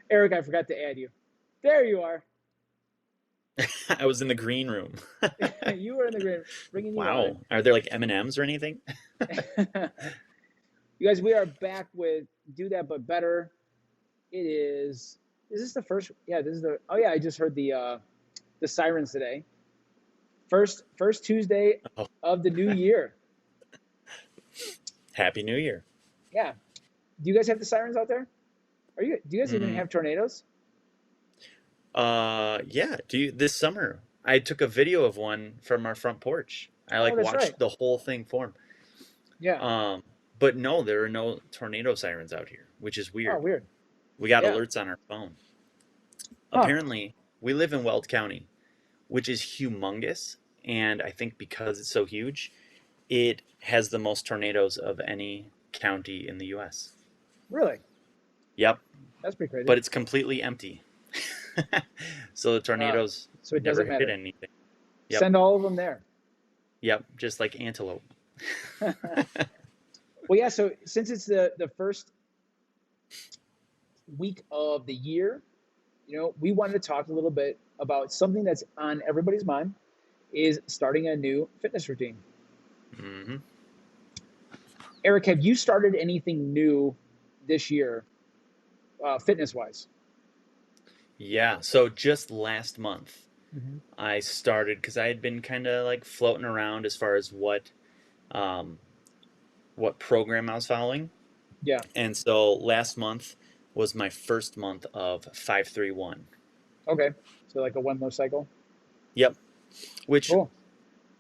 Eric, I forgot to add you. There you are. I was in the green room. You were in the green, bringing you on. Wow. Are there like M&Ms or anything? You guys, we are back with Do That But Better. It is. Is this the first? Yeah, this is the. Oh yeah, I just heard the sirens today. First Tuesday Oh, of the new year. Happy New Year. Yeah. Do you guys have the sirens out there? Do you guys even Mm, have tornadoes? yeah. This summer I took a video of one from our front porch. I Oh, like that's right. watched the whole thing form. Yeah. Um, but no, there are no tornado sirens out here, which is Oh, weird. weird. We got Yeah. alerts on our phone. Huh. Apparently, we live in Weld County, which is humongous, and I think because it's so huge, it has the most tornadoes of any county in the US. Really? Yep, That's pretty crazy. but it's completely empty. So the Uh, tornadoes so it never doesn't hit matter. anything. Yep, Send all of them there. yep, just like antelope. Well, yeah. So since it's the first week of the year, we wanted to talk a little bit about something that's on everybody's mind is starting a new fitness routine. Hmm. Eric, have you started anything new this year, fitness wise? Yeah, so just last month Hmm. I started because I had been kind of like floating around as far as um, what program I was following. Yeah. And so last month was my first month of 531. Okay. So like a one more cycle. Yep, which Cool.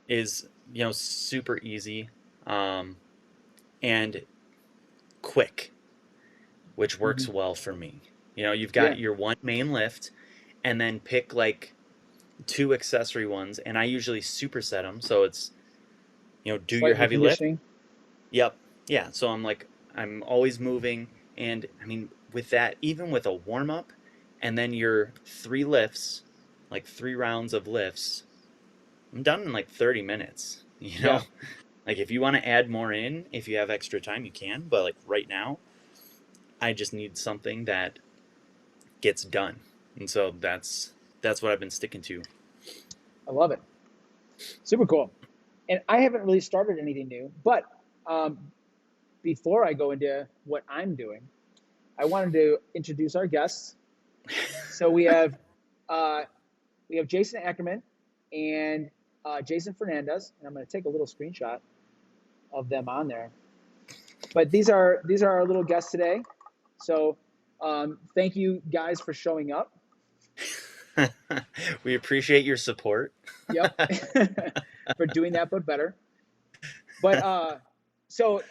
is, super easy um, and quick, which Hmm. works well for me. You've Yeah. got your one main lift and then pick like two accessory ones. And I usually superset them. So it's, do your Slightly heavy lift. conditioning. Yep. Yeah. So I'm always moving. And I mean, with that, even with a warm up and then your three lifts, like 3 rounds of lifts, I'm done in like 30 minutes, Yeah. Like if you want to add more in, if you have extra time, you can. But like right now, I just need something that gets done. And so that's what I've been sticking to. I love it. Super cool. And I haven't really started anything new, but um, before I go into what I'm doing, I wanted to introduce our guests. So uh, we have Jason Ackerman and Jason Fernandez, and I'm going to take a little screenshot of them on there. But these are our little guests today. So thank you guys for showing up. We appreciate your support. Yep, for doing that, but better. But so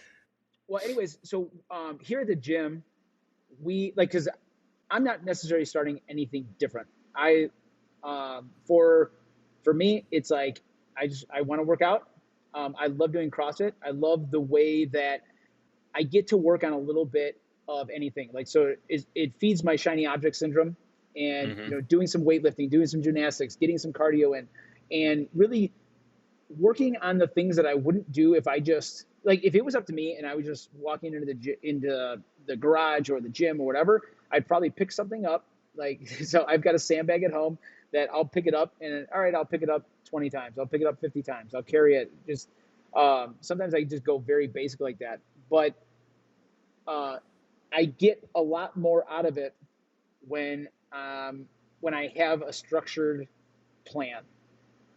well, anyways, so here at the gym, we like because I'm not necessarily starting anything different. I for me, it's like I want to work out. I love doing CrossFit. I love the way that I get to work on a little bit of anything. Like so, it feeds my shiny object syndrome, and Hmm. doing some weightlifting, doing some gymnastics, getting some cardio in, and really working on the things that I wouldn't do if I just like if it was up to me and I was just walking into the garage or the gym or whatever, I'd probably pick something up. Like so, I've got a sandbag at home that I'll pick it up and all right, I'll pick it up 20 times. I'll pick it up 50 times. I'll carry it. Just sometimes I just go very basic like that, but uh, I get a lot more out of it when um, when I have a structured plan.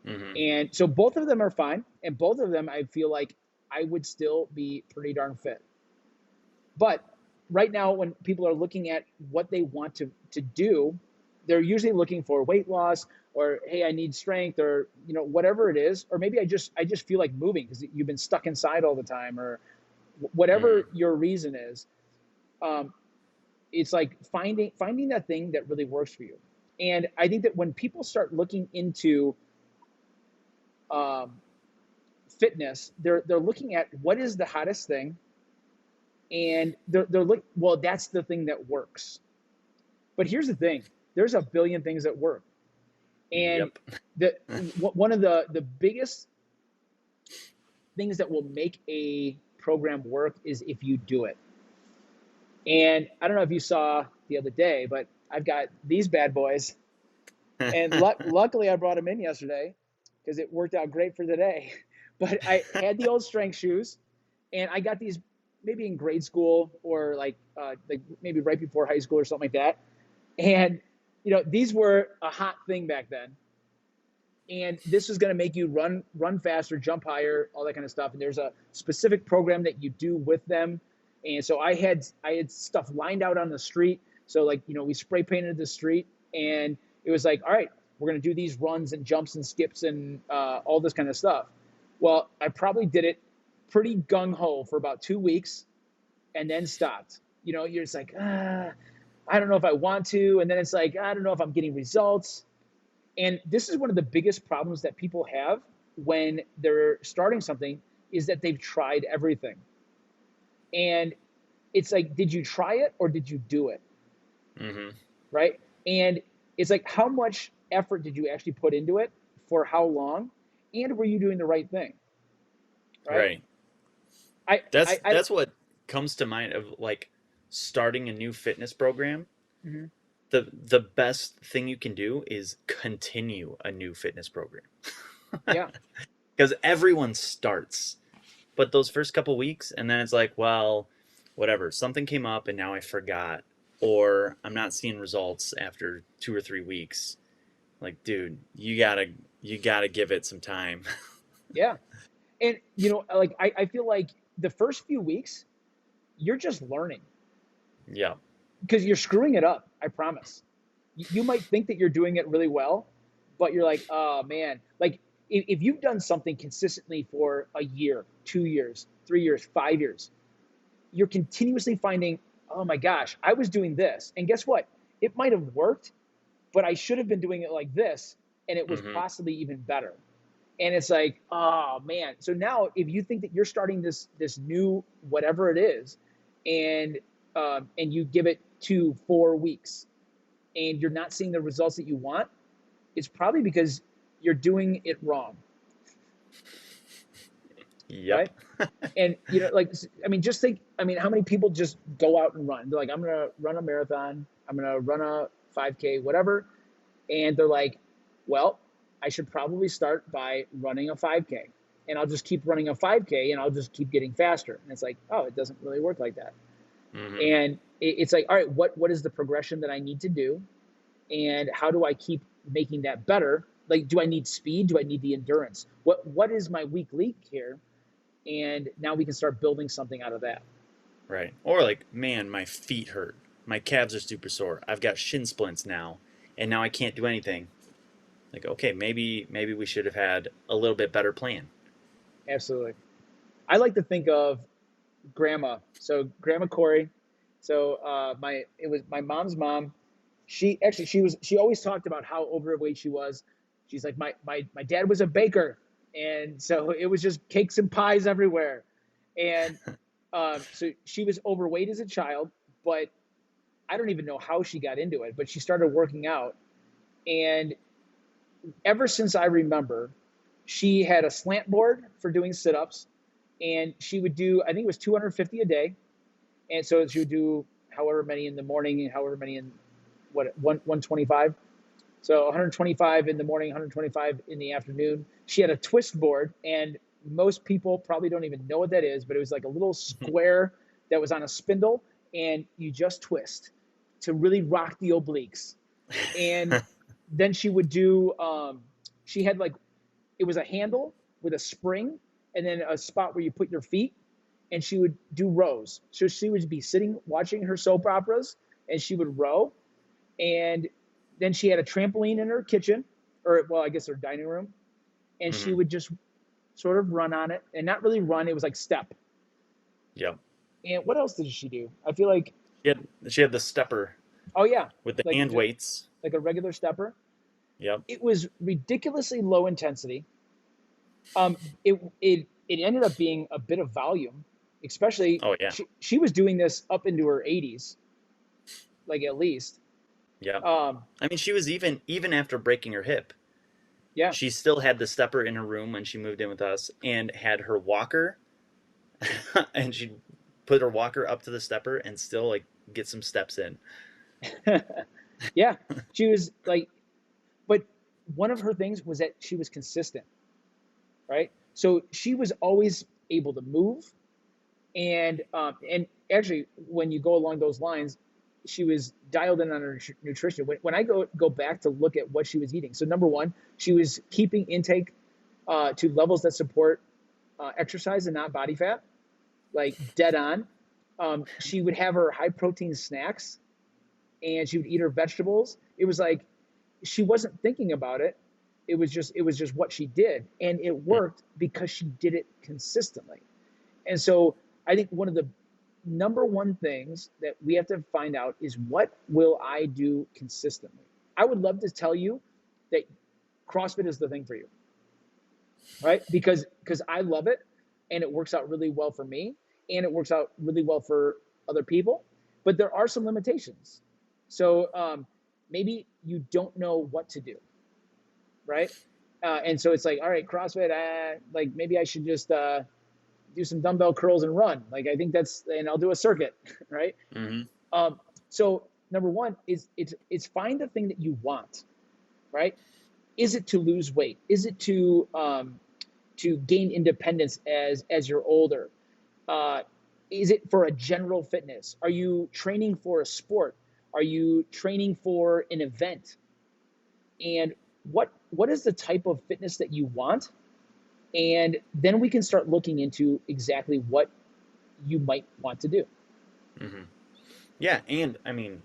Hmm. And so both of them are fine, and both of them I feel like I would still be pretty darn fit. But right now, when people are looking at what they want to do, they're usually looking for weight loss or hey, I need strength or whatever it is, or maybe I just feel like moving because you've been stuck inside all the time or Hmm. whatever your reason is. Um, it's like finding that thing that really works for you. And I think that when people start looking into um, fitness, they're looking at what is the hottest thing, and they're look well, that's the thing that works. But here's the thing: there's a billion things that work, and Yep. the one of the biggest things that will make a program work is if you do it. And I don't know if you saw. the other day, but I've got these bad boys, and luckily I brought them in yesterday because it worked out great for today. But I had the old strength shoes, and I got these maybe in grade school or like maybe right before high school or something like that. And these were a hot thing back then. And this is going to make you run faster, jump higher, all that kind of stuff. And there's a specific program that you do with them. And so I had stuff lined out on the street. So like we spray painted the street, and it was like, all right, we're going to do these runs and jumps and skips and all this kind of stuff. Well, I probably did it pretty gung ho for about 2 weeks, and then stopped. You're just like, I don't know if I want to, and then it's like, I don't know if I'm getting results. And this is one of the biggest problems that people have when they're starting something, is that they've tried everything. And it's like, did you try it or did you do it? Mm-hmm. Right? And it's like, how much effort did you actually put into it, for how long, and were you doing the right thing? Right? Right. That's what comes to mind of like starting a new fitness program. Mhm. The best thing you can do is continue a new fitness program. Yeah. Because everyone starts, but those first couple weeks, and then it's like, well, whatever, something came up and now I forgot, or I'm not seeing results after 2 or 3 weeks. Like, dude, you gotta give it some time. Yeah. And like I feel like the first few weeks, you're just learning, Yeah. because you're screwing it up. I promise. You might think that you're doing it really well, but you're like, oh man, like if you've done something consistently for a year, 2 years, 3 years, 5 years, you're continuously finding, oh my gosh, I was doing this, and guess what? It might have worked, but I should have been doing it like this, and it was Mm-hmm. possibly even better. And it's like, oh man. So now if you think that you're starting this new whatever it is, and you give it 4 weeks, and you're not seeing the results that you want, it's probably because you're doing it wrong. Yep. Right? And like, I mean, just think, I mean, how many people just go out and run? They're like, I'm gonna run a marathon, I'm gonna run a 5K, whatever. And they're like, well, I should probably start by running a 5K, and I'll just keep running a 5K, and I'll just keep getting faster. And it's like, oh, it doesn't really work like that. Mm-hmm. And it's like, all right, what is the progression that I need to do, and how do I keep making that better? Like, do I need speed? Do I need the endurance? What is my weak link here? And now we can start building something out of that. Right. Or like, man, my feet hurt. My calves are super sore. I've got shin splints now, and now I can't do anything. Like, okay, maybe we should have had a little bit better plan. Absolutely. I like to think of grandma. So Grandma Corey. So it was my mom's mom. She always talked about how overweight she was. She's like, my dad was a baker, and so it was just cakes and pies everywhere. And so she was overweight as a child, but I don't even know how she got into it. But she started working out, and ever since I remember, she had a slant board for doing sit-ups, and she would do, I think it was 250 a day. And so she would do however many in the morning and however many in 125. So 125 in the morning, 125 in the afternoon. She had a twist board, and most people probably don't even know what that is, but it was like a little square that was on a spindle, and you just twist to really rock the obliques. And then she would do, she had like, it was a handle with a spring, and then a spot where you put your feet, and she would do rows. So she would be sitting watching her soap operas, and she would row. And then she had a trampoline in her kitchen, or well, I guess her dining room, and she Mm-hmm. would just sort of run on it, and not really run. It was like step. Yep. And what else did she do? I feel like, She had the stepper oh yeah, with the like hand weights. like a regular stepper. Yep. It was ridiculously low intensity. It ended up being a bit of volume, especially Oh yeah. she was doing this up into her 80s, like at least. Yep. Um, I mean, she was even after breaking her hip, yeah, she still had the stepper in her room when she moved in with us, and had her walker, and she'd put her walker up to the stepper and still like get some steps in. Yeah, she was like, but one of her things was that she was consistent, right? So she was always able to move, and actually, when you go along those lines, she was dialed in on her nutrition. When I go back to look at what she was eating, so number one, she was keeping intake to levels that support exercise and not body fat, like dead on. She would have her high protein snacks, and she would eat her vegetables. It was like she wasn't thinking about it. It was just what she did, and it worked because she did it consistently. And so I think one of the number one things that we have to find out is, what will I do consistently? I would love to tell you that CrossFit is the thing for you, right? Because I love it, and it works out really well for me, and it works out really well for other people. But there are some limitations. So maybe you don't know what to do, right? And so it's like, all right, CrossFit, like maybe I should just do some dumbbell curls and run. Like I think and I'll do a circuit, right? Hmm. Um, so number one is it's find the thing that you want, right? Is it to lose weight? Is it to gain independence as you're older? Uh, is it for a general fitness? Are you training for a sport? Are you training for an event? And what is the type of fitness that you want? And then we can start looking into exactly what you might want to do. Hmm. Yeah, and I mean,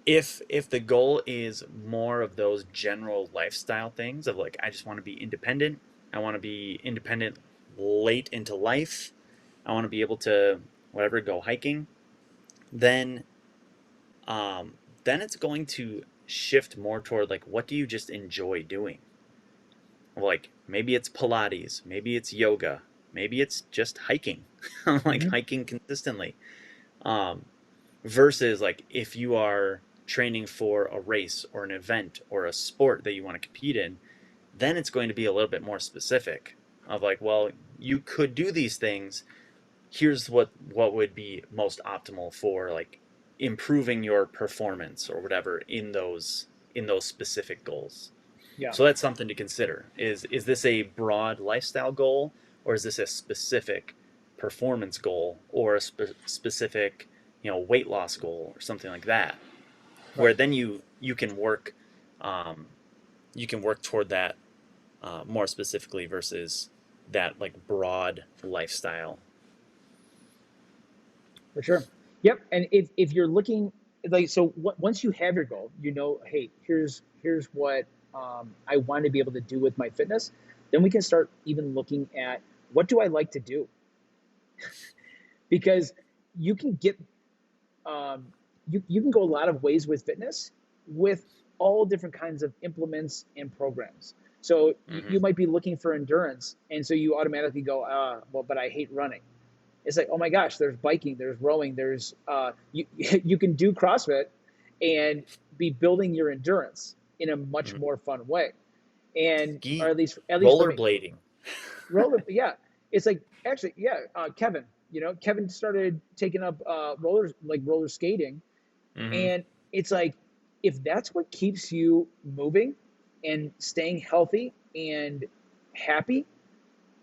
if the goal is more of those general lifestyle things of like I just want to be independent, I want to be independent late into life, I want to be able to whatever go hiking, then um then it's going to shift more toward like what do you just enjoy doing? Like maybe it's Pilates, maybe it's yoga, maybe it's just hiking, like Mm-hmm. hiking consistently. Um, versus like if you are training for a race or an event or a sport that you want to compete in, then it's going to be a little bit more specific of like, well, you could do these things. Here's what would be most optimal for like improving your performance or whatever in those specific goals. Yeah, So that's something to consider. Is this a broad lifestyle goal, or is this a specific performance goal, or a specific weight loss goal or something like that? Where right, then you can work um, toward that more specifically versus that like broad lifestyle. for sure. Yep. And if you're looking, like, so once you have your goal, hey, here's what I want to be able to do with my fitness. Then we can start even looking at, what do I like to do? Because you can get um, you can go a lot of ways with fitness, with all different kinds of implements and programs. So Hmm. you might be looking for endurance, and so you automatically go, well, but I hate running. It's like, oh my gosh, there's biking, there's rowing, there's you can do CrossFit and be building your endurance in a much Hmm. more fun way, and or Ski, at least for me. rollerblading. Yeah, it's like, actually, yeah, Kevin, Kevin started taking up roller skating, Hmm. and it's like, if that's what keeps you moving and staying healthy and happy,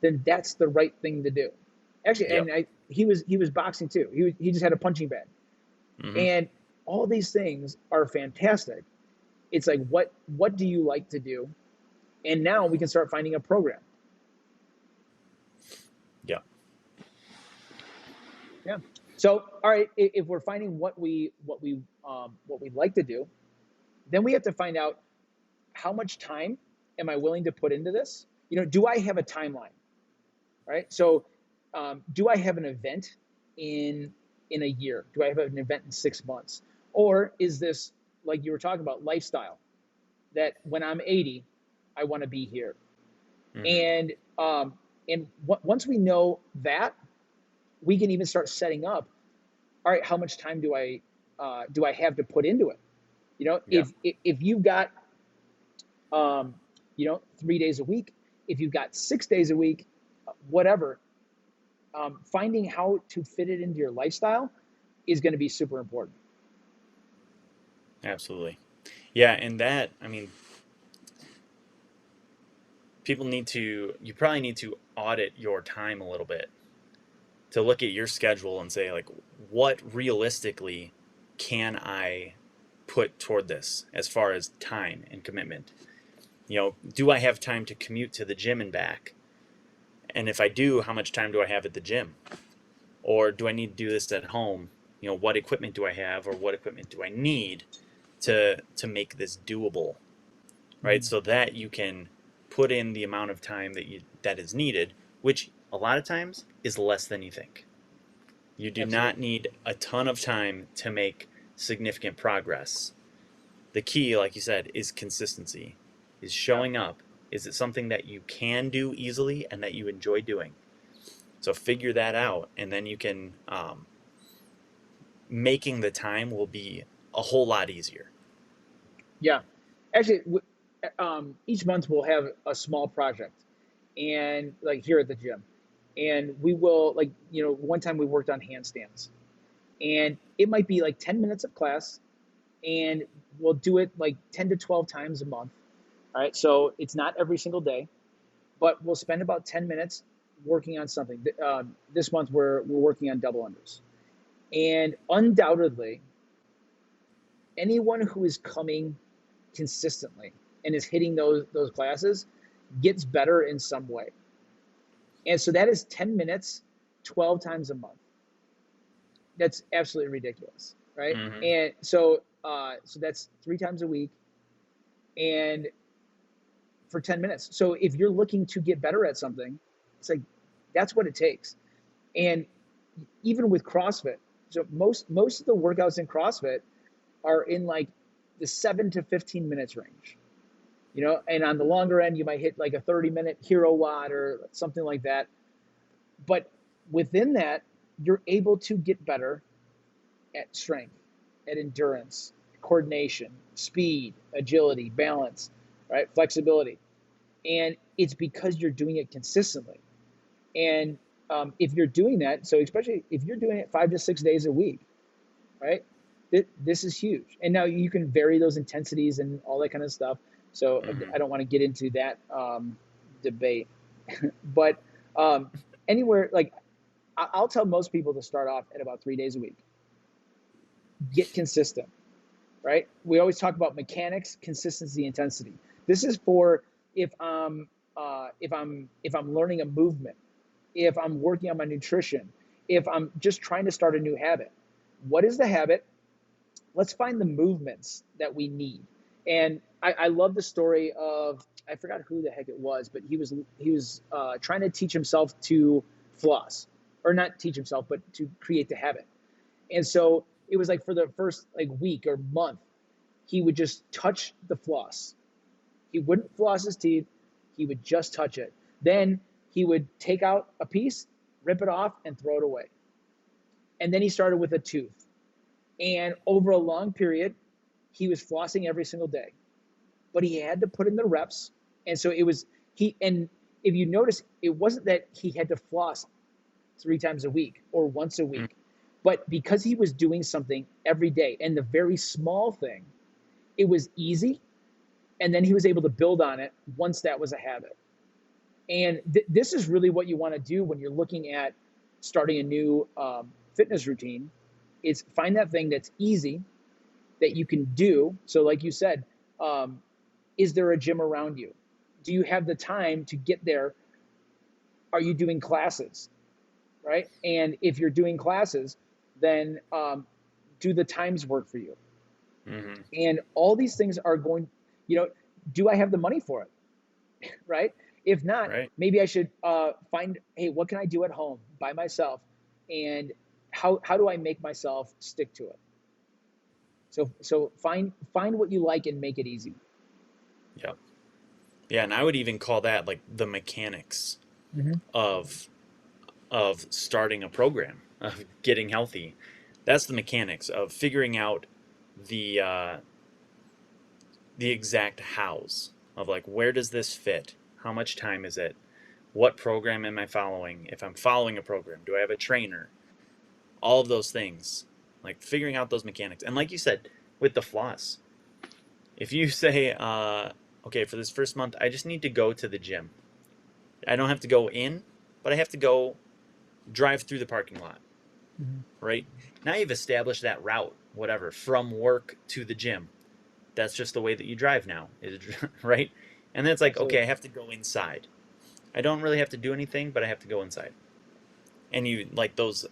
then that's the right thing to do. Actually, Yep. and he was boxing too. He just had a punching bag, Hmm. and all these things are fantastic. It's like, what do you like to do? And now we can start finding a program. Yep. Yeah. So, all right, if we're finding what we like to do, then we have to find out, how much time am I willing to put into this? Do I have a timeline? Right. So, do I have an event in a year? Do I have an event in 6 months? Or is this, like you were talking about, lifestyle, that when I'm 80, I want to be here? Hmm. And once we know that, we can even start setting up. All right, how much time do I have to put into it? Yep. If you've got 3 days a week, if you've got 6 days a week, whatever, finding how to fit it into your lifestyle is going to be super important. Absolutely. Yeah, and that, I mean, people need to, you probably need to audit your time a little bit to look at your schedule and say, like, what realistically can I put toward this as far as time and commitment? You know, do I have time to commute to the gym and back? And if I do, how much time do I have at the gym? Or do I need to do this at home? You know, what equipment do I have, or what equipment do I need to make this doable, right? Mhm. So that you can put in the amount of time that is needed, which a lot of times is less than you think. You do not Absolutely. need a ton of time to make significant progress. The key, like you said, is consistency, is Yeah. showing up. Is it something that you can do easily and that you enjoy doing? So figure that out, and then you can, making the time will be a whole lot easier. Yeah. Actually, each month we'll have a small project, and like here at the gym, and we will like one time we worked on handstands, and it might be like 10 minutes of class, and we'll do it like 10 to 12 times a month. All right, so it's not every single day, but we'll spend about 10 minutes working on something. This month we're working on double unders, and undoubtedly, anyone who is coming consistently and is hitting those classes gets better in some way. And so that is 10 minutes 12 times a month. That's absolutely ridiculous, right? Mm-hmm. And so that's 3 times a week and for 10 minutes. So if you're looking to get better at something, it's like that's what it takes. And even with CrossFit, so most of the workouts in CrossFit are in like the 7 to 15 minutes range. And on the longer end, you might hit like a 30-minute hero watt or something like that. But within that, you're able to get better at strength, at endurance, coordination, speed, agility, balance, right? Flexibility. And it's because you're doing it consistently. And if you're doing that, so especially if you're doing it 5 to 6 days a week, right? This is huge. And now you can vary those intensities and all that kind of stuff. So Mm-hmm. I don't want to get into that debate, but um, anywhere like I'll tell most people to start off at about 3 days a week. Get consistent, right? We always talk about mechanics, consistency, intensity. This is for if I'm learning a movement, if I'm working on my nutrition, if I'm just trying to start a new habit. What is the habit? Let's find the movements that we need. And I love the story of I forgot who the heck it was, but he was trying to teach himself to floss, or not teach himself, but to create the habit. And so it was like for the first like week or month, he would just touch the floss. He wouldn't floss his teeth. He would just touch it. Then he would take out a piece, rip it off, and throw it away. And then he started with a tooth. And over a long period, he was flossing every single day. But he had to put in the reps. And so it was and if you notice, it wasn't that he had to floss 3 times a week or once a week, but because he was doing something every day and the very small thing, it was easy. And then he was able to build on it once that was a habit. And this is really what you want to do when you're looking at starting a new fitness routine is find that thing that's easy that you can do. So like you said, um, is there a gym around you? Do you have the time to get there? Are you doing classes? Right. And if you're doing classes, then do the times work for you? Mm-hmm. And all these things are going, do I have the money for it? Right. If not, Right. maybe I should find, hey, what can I do at home by myself? And how do I make myself stick to it? So find what you like and make it easy. Yep. Yeah, and I would even call that like the mechanics Mm-hmm. of starting a program, of getting healthy. That's the mechanics of figuring out the uh, the exact hows of like where does this fit? How much time is it? What program am I following? If I'm following a program, do I have a trainer? All of those things, like figuring out those mechanics. And like you said, with the floss. If you say, okay, for this first month, I just need to go to the gym. I don't have to go in, but I have to go drive through the parking lot, Mm-hmm. right? Now you've established that route, whatever, from work to the gym. That's just the way that you drive now, right? And then it's like, okay, Absolutely. I have to go inside. I don't really have to do anything, but I have to go inside. And you like those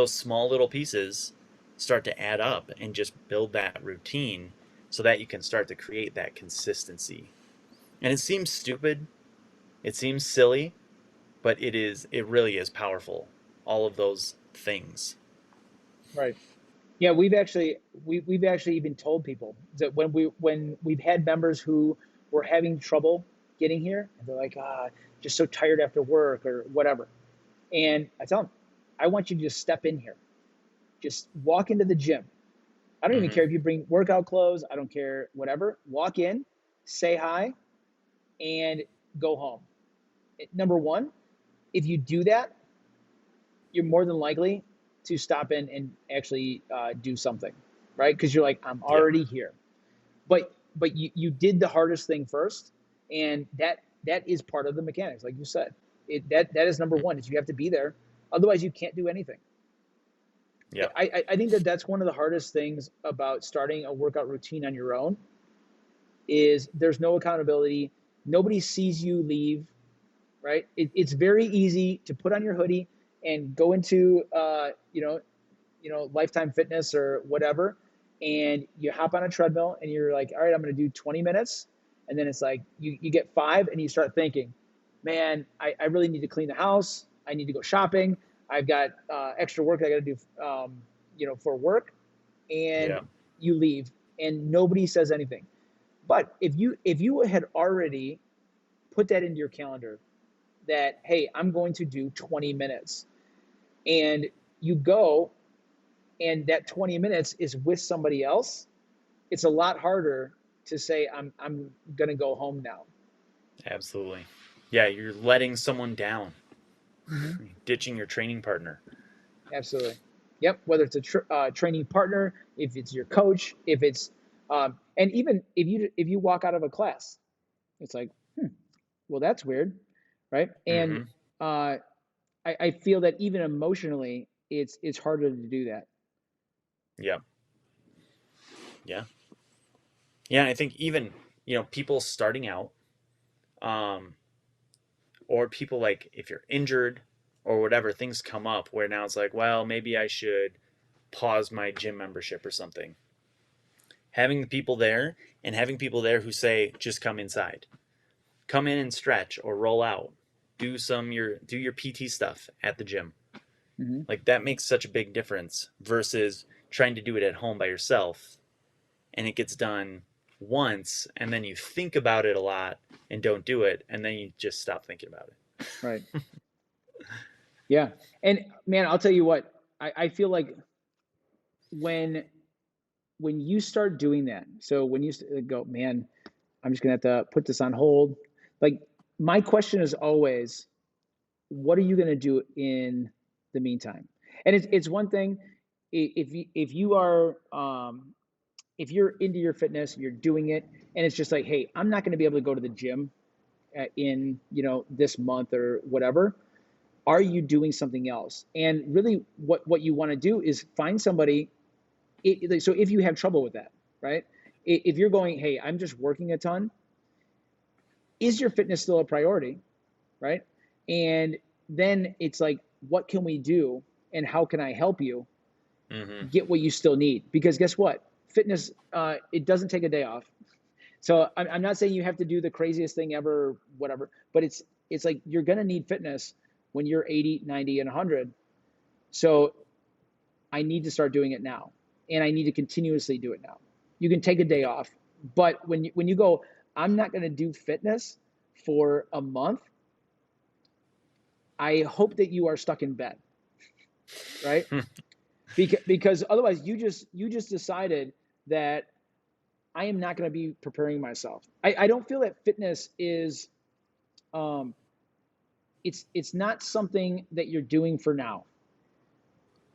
small little pieces start to add up and just build that routine so that you can start to create that consistency. And it seems stupid, it seems silly, but it really is powerful. All of those things. Right. Yeah, we've actually even told people that when we've had members who were having trouble getting here, and they're like, just so tired after work or whatever. And I tell them, I want you to just step in here. Just walk into the gym. I don't even Hmm. care if you bring workout clothes. I don't care, whatever. Walk in, say hi, and go home. Number one, if you do that, you're more than likely to stop in and actually do something, right? Because you're like, I'm Yep. already here. But you did the hardest thing first, and that is part of the mechanics, like you said. That is number one. Is you have to be there, otherwise you can't do anything. Yep. I think that that's one of the hardest things about starting a workout routine on your own is there's no accountability. Nobody sees you leave, right? It's very easy to put on your hoodie and go into Lifetime Fitness or whatever, and you hop on a treadmill and you're like, all right, I'm going to do 20 minutes, and then it's like you get 5 and you start thinking, man, I really need to clean the house. I need to go shopping. I've got extra work I got to do, for work, and Yeah. you leave and nobody says anything. But if you had already put that into your calendar that, hey, I'm going to do 20 minutes, and you go, and that 20 minutes is with somebody else, it's a lot harder to say I'm going to go home now. Absolutely. Yeah, you're letting someone down, Mm-hmm. ditching your training partner. Absolutely. Yep. Whether it's a training partner, if it's your coach, if it's and even if you walk out of a class, it's like, well, that's weird, right? And Hmm. uh, I feel that even emotionally, it's harder to do that. Yeah. Yeah. Yeah. I think even, people starting out, um, or people like if you're injured or whatever, things come up where now it's like, well, maybe I should pause my gym membership or something. Having the people there and having people there who say, just come inside, come in and stretch or roll out, do your PT stuff at the gym. Hmm. Like that makes such a big difference versus trying to do it at home by yourself and it gets done once and then you think about it a lot and don't do it and then you just stop thinking about it. Right. Yeah. And man, I'll tell you what, I feel like when when you start doing that, so when you go, man, I'm just gonna have to put this on hold. Like, my question is always, what are you gonna do in the meantime? And it's one thing if you are if you're into your fitness, you're doing it, and it's just like, hey, I'm not gonna be able to go to the gym in this month or whatever. Are you doing something else? And really, what you want to do is find somebody. So if you have trouble with that, right? If you're going, hey, I'm just working a ton, is your fitness still a priority, right? And then it's like, what can we do, and how can I help you Hmm. get what you still need? Because guess what, fitness, it doesn't take a day off. So I'm not saying you have to do the craziest thing ever, whatever, but it's like you're gonna need fitness when you're 80, 90, and 100. So I need to start doing it now, and I need to continuously do it now. You can take a day Yeah. off, but when you go, I'm not going to do fitness for a month. I hope that you are stuck in bed, right? Because otherwise, you just decided that I am not going to be preparing myself. I don't feel that fitness is um, it's not something that you're doing for now,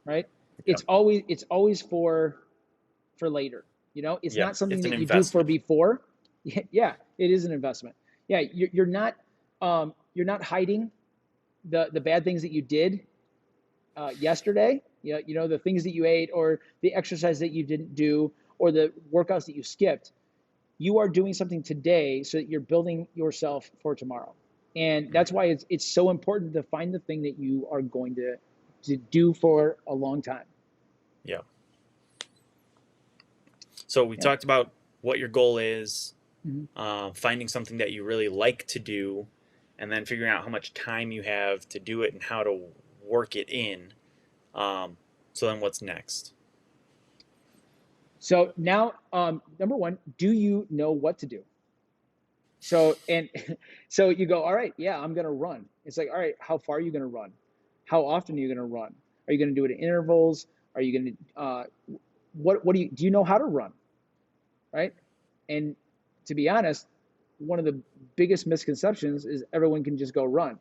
right? Yeah. It's always for later. It's Yeah, not something it's an that you do for investment. before. Yeah, it is an investment. Yeah, you're not hiding the bad things that you did yesterday. The things that you ate, or the exercise that you didn't do, or the workouts that you skipped. You are doing something today so that you're building yourself for tomorrow. And that's Mhm. why it's so important to find the thing that you are going to do for a long time. Yeah. So we Yeah. talked about what your goal is, Mm-hmm. finding something that you really like to do, and then figuring out how much time you have to do it and how to work it in. Um, so then what's next? So now, number one, do you know what to do? So and so you go, all right, yeah, I'm gonna run. It's like, all right, how far are you gonna run? How often are you gonna run? Are you gonna do it in intervals? Are you gonna what do you know how to run? Right? And to be honest, one of the biggest misconceptions is everyone can just go run.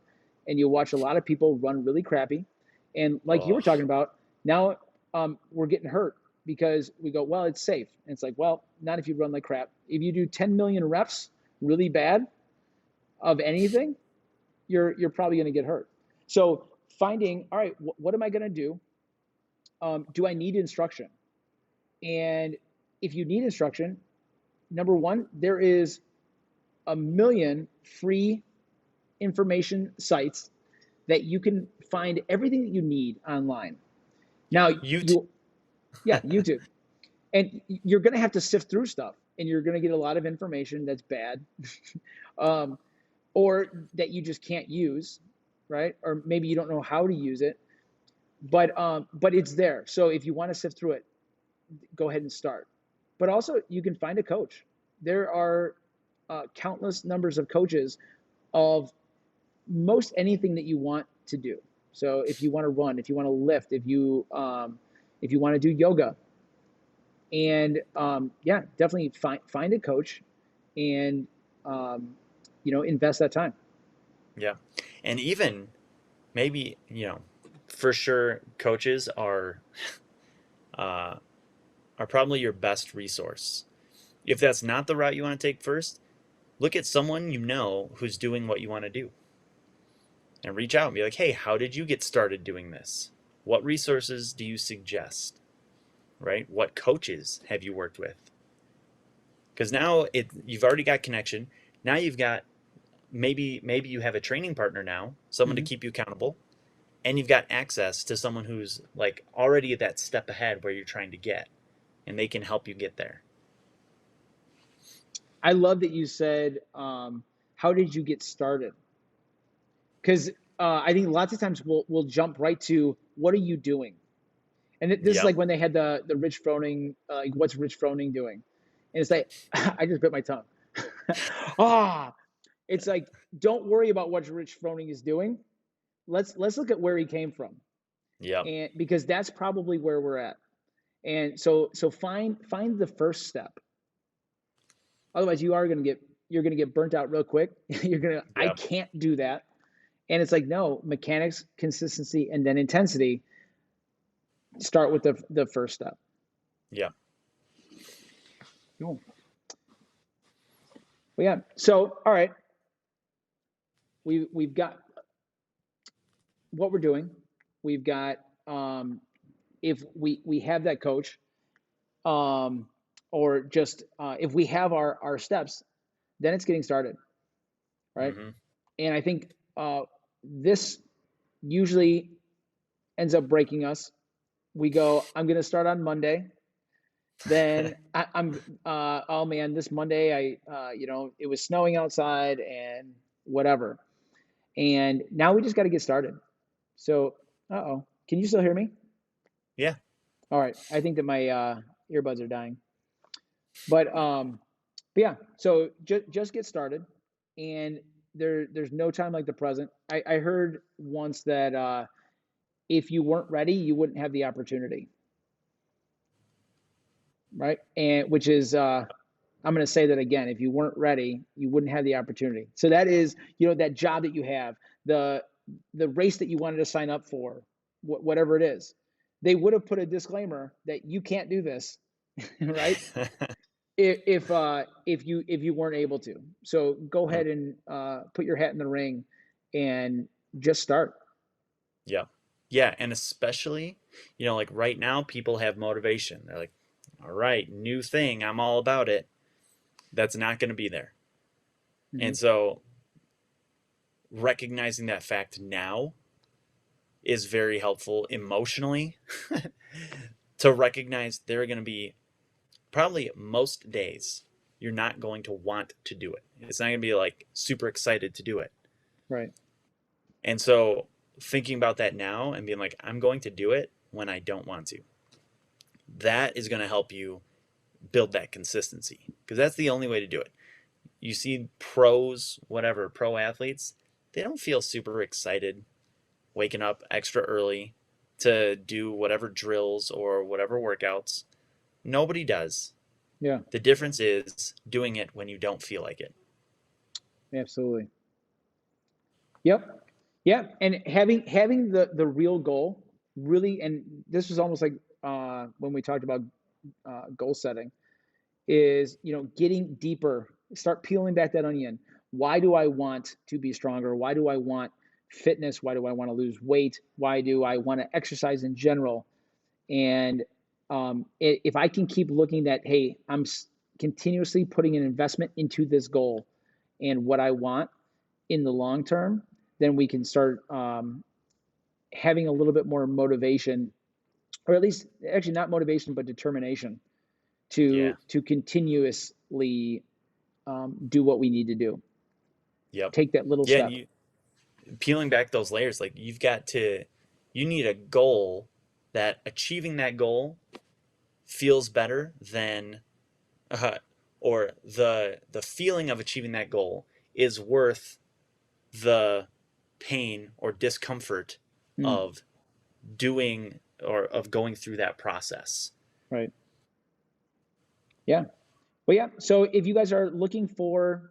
And you watch a lot of people run really crappy. And like you Oh, were talking about, now we're getting hurt because we go, well, it's safe. And it's like, well, not if you run like crap. If you do 10 million reps really bad of anything, you're probably going to get hurt. So finding, all right, what am I going to do? Do I need instruction? And if you need instruction, number one, there is a million free information sites that you can find everything that you need online. yeah. Now, You. yeah, YouTube. And you're going to have to sift through stuff and you're going to get a lot of information that's bad um, or that you just can't use, right? Or maybe you don't know how to use it, but it's there. So if you want to sift through it, go ahead and start. But also, you can find a coach. There are countless numbers of coaches of most anything that you want to do. So if you want to run, if you want to lift, if you want to do yoga, and yeah, definitely find a coach, and um, invest that time. Yeah. And even maybe, for sure coaches uh, are probably your best resource. If that's not the route you want to take first, look at someone you know who's doing what you want to do and reach out and be like, hey, how did you get started doing this? What resources do you suggest? Right? What coaches have you worked with? Because now you've already got connection. Now you've got maybe you have a training partner now, someone to Mm-hmm. keep you accountable, and you've got access to someone who's like already that step ahead where you're trying to get, and they can help you get there. I love that you said, "How did you get started?" Because I think lots of times we'll jump right to what are you doing, and this is Yep. like when they had the Rich Froning, like what's Rich Froning doing, and it's like I just bit my tongue. ah, it's like don't worry about what Rich Froning is doing. Let's look at where he came from, Yep. and because that's probably where we're at. And so find the first step. Otherwise, you're gonna get burnt out real quick. I Yep. can't do that. And it's like, no, mechanics, consistency, and then intensity start with the first step. Yep. Cool. Well, yeah. So, all right, we've got what we're doing. We've got if we have that coach, um, or just if we have our steps, then it's getting started, right? Mm-hmm. And I think this usually ends up breaking us. We go, I'm going to start on Monday. Then I'm, oh man, this Monday, it was snowing outside and whatever. And now we just got to get started. So, uh-oh, can you still hear me? Yeah. All right. I think that my earbuds are dying. But yeah, so just get started. And there's no time like the present. I heard once that if you weren't ready, you wouldn't have the opportunity, right? And which is I'm going to say that again. If you weren't ready, you wouldn't have the opportunity. So that is, that job that you have, the the race that you wanted to sign up for, whatever it is. They would have put a disclaimer that you can't do this right? If you weren't able to. So go Mm, ahead and put your hat in the ring and just start. yeah. Yeah, and especially, like right now people have motivation. They're like, "All right, new thing, I'm all about it." That's not going to be there. Hmm. And so recognizing that fact now is very helpful emotionally to recognize there are going to be probably most days you're not going to want to do it. It's not going to be like super excited to do it. Right. And so thinking about that now and being like, I'm going to do it when I don't want to, that is going to help you build that consistency because that's the only way to do it. You see pros, whatever, pro athletes, they don't feel super excited waking up extra early to do whatever drills or whatever workouts. Nobody does. Yeah. The difference is doing it when you don't feel like it. Absolutely. Yep. Yeah. And having the real goal really, and this was almost like when we talked about goal setting, is getting deeper, start peeling back that onion. Why do I want to be stronger? Why do I want fitness? Why do I want to lose weight? Why do I want to exercise in general? And if I can keep looking at, hey, I'm continuously putting an investment into this goal and what I want in the long term, then we can start having a little bit more motivation, or at least actually not motivation, but determination Yeah. to continuously do what we need to do. Yep. Take that little Yeah, and step. you peeling back those layers, like you need a goal that achieving that goal feels better than uh, or the feeling of achieving that goal is worth the pain or discomfort Mm, of doing or of going through that process. right. Yeah. Well, yeah. So if you guys are looking for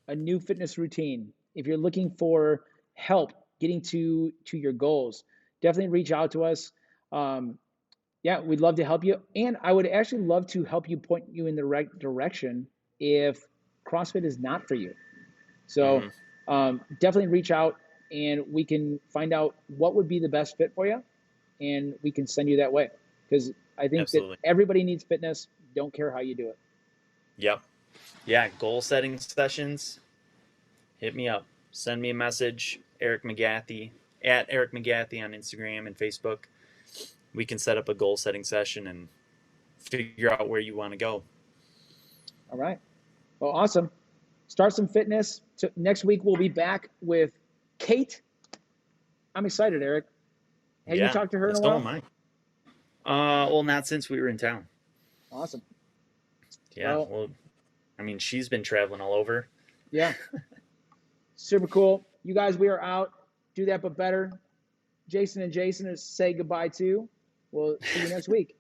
a new fitness routine, if you're looking for help getting to your goals, definitely reach out to us. Um, yeah, we'd love to help you, and I would actually love to help you point you in the right direction if CrossFit is not for you. So Hmm. definitely reach out, and we can find out what would be the best fit for you, and we can send you that way. Because I think that Absolutely. everybody needs fitness. Don't care how you do it. Yep. Yeah. Goal setting sessions. Hit me up. Send me a message. Eric McGathy at Eric McGathy on Instagram and Facebook. We can set up a goal setting session and figure out where you want to go. All right. Well, awesome. Start some fitness. So next week we'll be back with Kate. I'm excited, Eric. Have you Yeah. talked to her in a So while? am I. Well, not since we were in town. Awesome. Yeah. Well, Well, I mean, she's been traveling all over. yeah, super cool. You guys, we are out. Do that, but better. Jason and Jason say goodbye to. We'll see you next week.